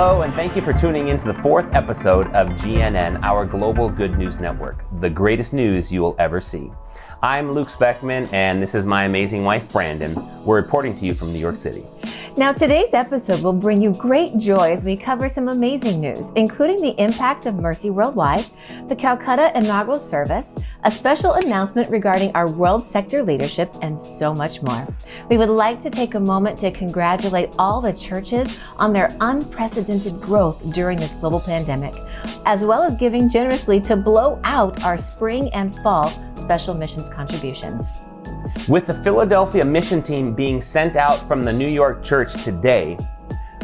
Hello, and thank you for tuning in to the fourth episode of GNN, our global good news network, the greatest news you will ever see. I'm Luke Speckman, and this is my amazing wife, Brandon. We're reporting to you from New York City. Now, today's episode will bring you great joy as we cover some amazing news, including the impact of Mercy Worldwide, the Calcutta inaugural service, a special announcement regarding our world sector leadership, and so much more. We would like to take a moment to congratulate all the churches on their unprecedented growth during this global pandemic, as well as giving generously to blow out our spring and fall special missions contributions. With the Philadelphia mission team being sent out from the New York church today,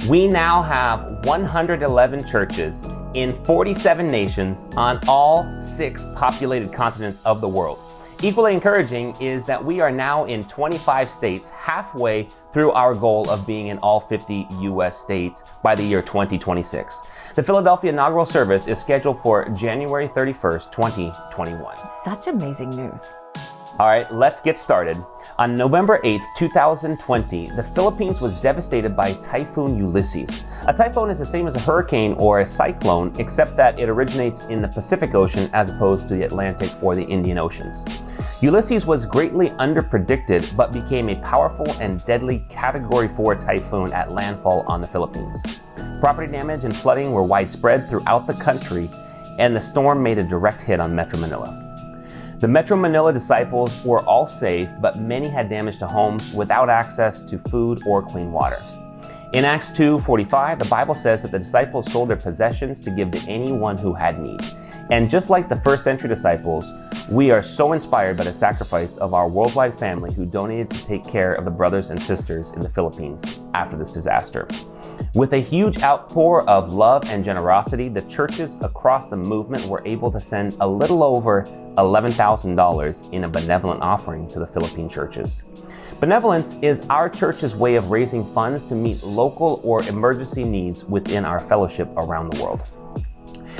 we now have 111 churches in 47 nations on all 6 populated continents of the world. Equally encouraging is that we are now in 25 states, halfway through our goal of being in all 50 U.S. states by the year 2026. The Philadelphia inaugural service is scheduled for January 31st, 2021. Such amazing news. All right, let's get started. On November 8th, 2020, the Philippines was devastated by Typhoon Ulysses. A typhoon is the same as a hurricane or a cyclone, except that it originates in the Pacific Ocean as opposed to the Atlantic or the Indian Oceans. Ulysses was greatly underpredicted, but became a powerful and deadly Category 4 typhoon at landfall on the Philippines. Property damage and flooding were widespread throughout the country, and the storm made a direct hit on Metro Manila. The Metro Manila disciples were all safe, but many had damage to homes without access to food or clean water. In Acts 2:45, the Bible says that the disciples sold their possessions to give to anyone who had need. And just like the first century disciples, we are so inspired by the sacrifice of our worldwide family who donated to take care of the brothers and sisters in the Philippines after this disaster. With a huge outpour of love and generosity, the churches across the movement were able to send a little over $11,000 in a benevolent offering to the Philippine churches. Benevolence is our church's way of raising funds to meet local or emergency needs within our fellowship around the world.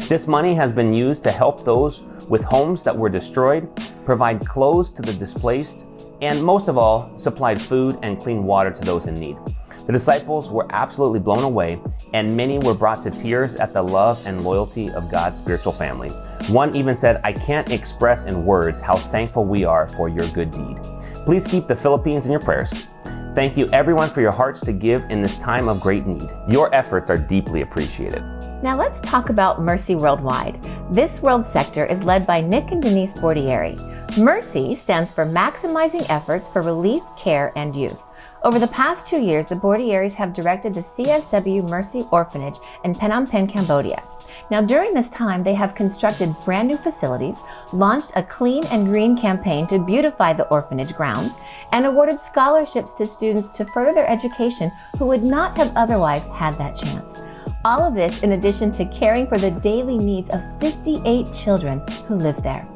This money has been used to help those with homes that were destroyed, provide clothes to the displaced, and most of all, supplied food and clean water to those in need. The disciples were absolutely blown away, and many were brought to tears at the love and loyalty of God's spiritual family. One even said, "I can't express in words how thankful we are for your good deed." Please keep the Philippines in your prayers. Thank you everyone for your hearts to give in this time of great need. Your efforts are deeply appreciated. Now let's talk about Mercy Worldwide. This world sector is led by Nick and Denise Bordieri. Mercy stands for Maximizing Efforts for Relief, Care, and Youth. Over the past 2 years, the Bordieris have directed the CSW Mercy Orphanage in Phnom Penh, Cambodia. Now, during this time, they have constructed brand new facilities, launched a clean and green campaign to beautify the orphanage grounds, and awarded scholarships to students to further their education who would not have otherwise had that chance. All of this in addition to caring for the daily needs of 58 children who live there.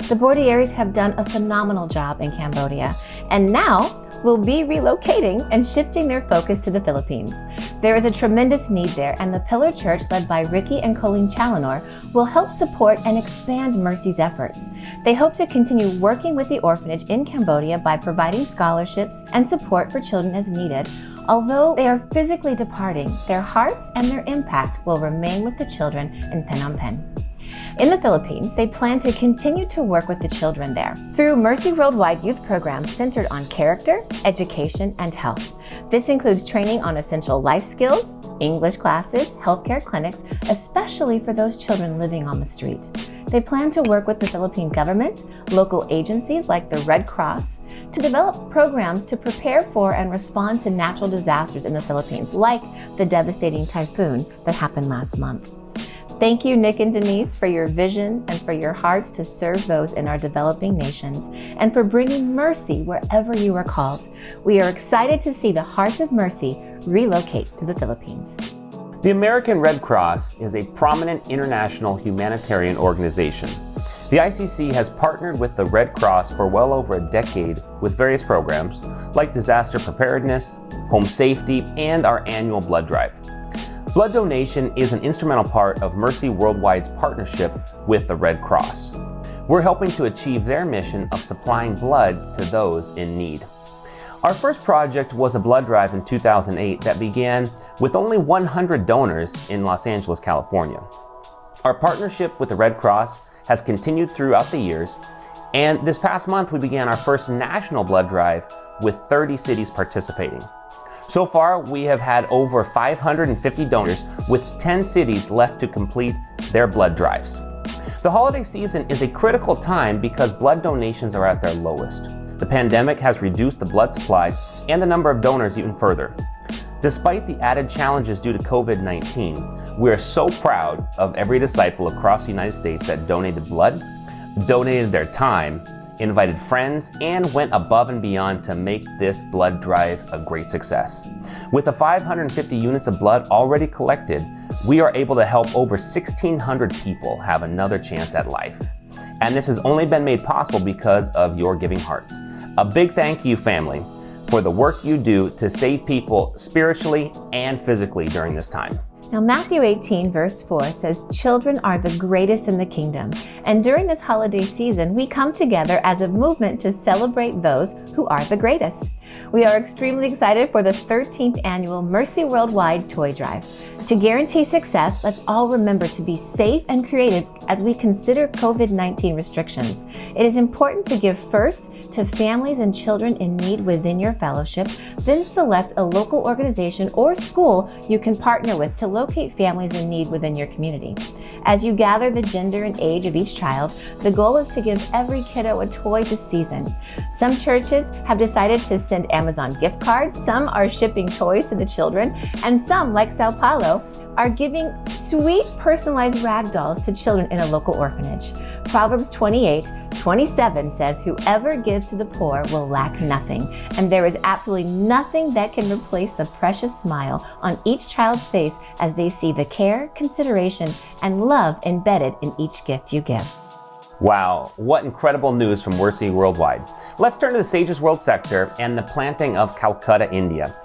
The Bordieris have done a phenomenal job in Cambodia, and now will be relocating and shifting their focus to the Philippines. There is a tremendous need there, and the Pillar Church, led by Ricky and Colleen Challenor, will help support and expand Mercy's efforts. They hope to continue working with the orphanage in Cambodia by providing scholarships and support for children as needed. Although they are physically departing, their hearts and their impact will remain with the children in Phnom Penh. In the Philippines, they plan to continue to work with the children there through Mercy Worldwide youth programs centered on character, education, and health. This includes training on essential life skills, English classes, healthcare clinics, especially for those children living on the street. They plan to work with the Philippine government, local agencies like the Red Cross, to develop programs to prepare for and respond to natural disasters in the Philippines, like the devastating typhoon that happened last month. Thank you, Nick and Denise, for your vision and for your hearts to serve those in our developing nations and for bringing mercy wherever you are called. We are excited to see the Heart of Mercy relocate to the Philippines. The American Red Cross is a prominent international humanitarian organization. The ICC has partnered with the Red Cross for well over a decade with various programs like disaster preparedness, home safety, and our annual blood drive. Blood donation is an instrumental part of Mercy Worldwide's partnership with the Red Cross. We're helping to achieve their mission of supplying blood to those in need. Our first project was a blood drive in 2008 that began with only 100 donors in Los Angeles, California. Our partnership with the Red Cross has continued throughout the years, and this past month we began our first national blood drive with 30 cities participating. So far, we have had over 550 donors, with 10 cities left to complete their blood drives. The holiday season is a critical time because blood donations are at their lowest. The pandemic has reduced the blood supply and the number of donors even further. Despite the added challenges due to COVID-19, we are so proud of every disciple across the United States that donated blood, donated their time, invited friends, and went above and beyond to make this blood drive a great success. With the 550 units of blood already collected, we are able to help over 1,600 people have another chance at life. And this has only been made possible because of your giving hearts. A big thank you, family, for the work you do to save people spiritually and physically during this time. Now, Matthew 18, verse 4 says, "Children are the greatest in the kingdom." And during this holiday season, we come together as a movement to celebrate those who are the greatest. We are extremely excited for the 13th annual Mercy Worldwide Toy Drive. To guarantee success, let's all remember to be safe and creative as we consider COVID-19 restrictions. It is important to give first to families and children in need within your fellowship, then select a local organization or school you can partner with to locate families in need within your community. As you gather the gender and age of each child, the goal is to give every kiddo a toy this season. Some churches have decided to send Amazon gift cards, some are shipping toys to the children, and some, like Sao Paulo, are giving sweet personalized rag dolls to children in a local orphanage. Proverbs 28:27 says, "Whoever gives to the poor will lack nothing," and there is absolutely nothing that can replace the precious smile on each child's face as they see the care, consideration, and love embedded in each gift you give. Wow, what incredible news from Mercy Worldwide. Let's turn to the Sages World sector and the planting of Calcutta, India.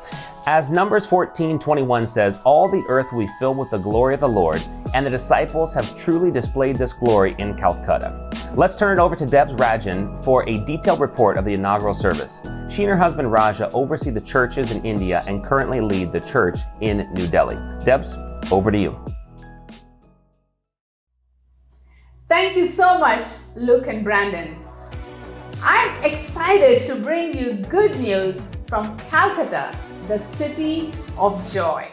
As Numbers 14:21 says, "All the earth will be filled with the glory of the Lord," and the disciples have truly displayed this glory in Calcutta. Let's turn it over to Debs Rajan for a detailed report of the inaugural service. She and her husband Raja oversee the churches in India and currently lead the church in New Delhi. Debs, over to you. Thank you so much, Luke and Brandon. I'm excited to bring you good news from Calcutta, the city of joy.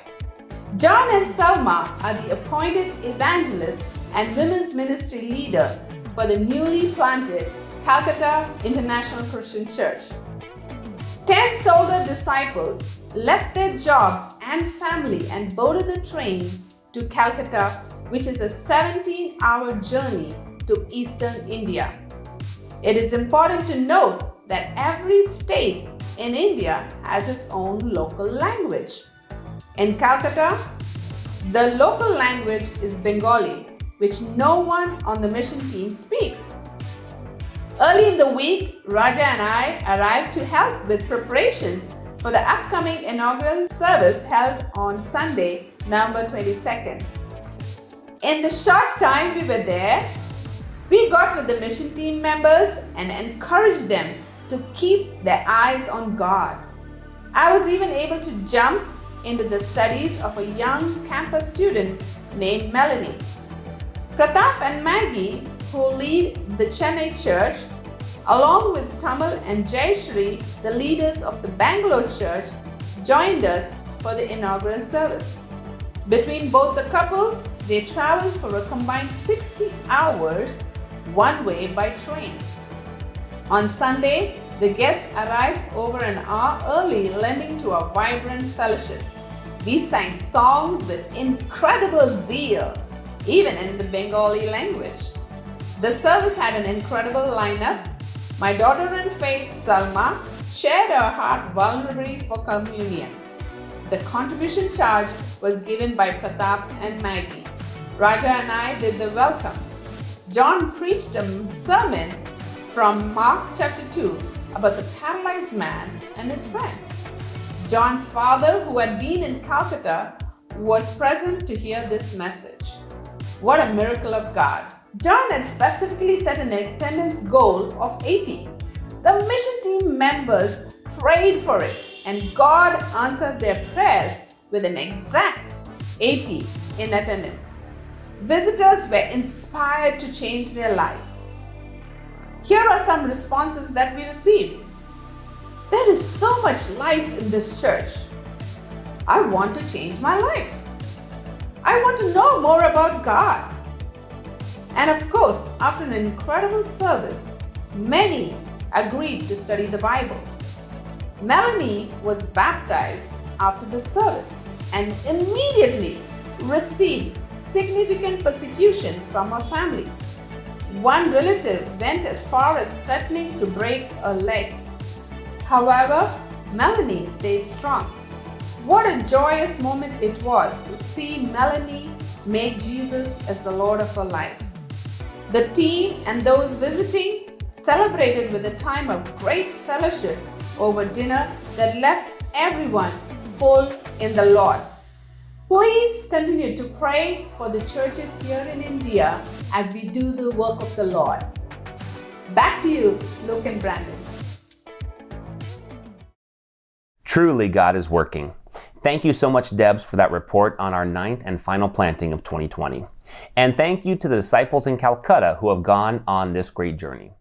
John and Salma are the appointed evangelist and women's ministry leader for the newly planted Calcutta International Christian Church. 10 soldier disciples left their jobs and family and boarded the train to Calcutta, which is a 17-hour journey to eastern India. It is important to note that every state in India has its own local language. In Calcutta, the local language is Bengali, which no one on the mission team speaks. Early in the week, Raja and I arrived to help with preparations for the upcoming inaugural service held on Sunday, November 22nd. In the short time we were there, we got with the mission team members and encouraged them to keep their eyes on God. I was even able to jump into the studies of a young campus student named Melanie. Pratap and Maggie, who lead the Chennai church, along with Tamal and Jayashri, the leaders of the Bangalore church, joined us for the inaugural service. Between both the couples, they traveled for a combined 60 hours one way by train. On Sunday, the guests arrived over an hour early, lending to a vibrant fellowship. We sang songs with incredible zeal, even in the Bengali language. The service had an incredible lineup. My daughter in faith, Salma, shared her heart vulnerably for communion. The contribution charge was given by Pratap and Maggie. Raja and I did the welcome. John preached a sermon from Mark chapter 2 about the paralyzed man and his friends. John's father, who had been in Calcutta, was present to hear this message. What a miracle of God. John had specifically set an attendance goal of 80. The mission team members prayed for it, and God answered their prayers with an exact 80 in attendance. Visitors were inspired to change their life. Here are some responses that we received. There is so much life in this church. I want to change my life. I want to know more about God. And of course, after an incredible service, many agreed to study the Bible. Melanie was baptized after the service and immediately received significant persecution from her family. One relative went as far as threatening to break her legs. However, Melanie stayed strong. What a joyous moment it was to see Melanie make Jesus as the Lord of her life. The team and those visiting celebrated with a time of great fellowship over dinner that left everyone full in the Lord. Please continue to pray for the churches here in India as we do the work of the Lord. Back to you, Luke and Brandon. Truly, God is working. Thank you so much, Debs, for that report on our 9th and final planting of 2020. And thank you to the disciples in Calcutta who have gone on this great journey.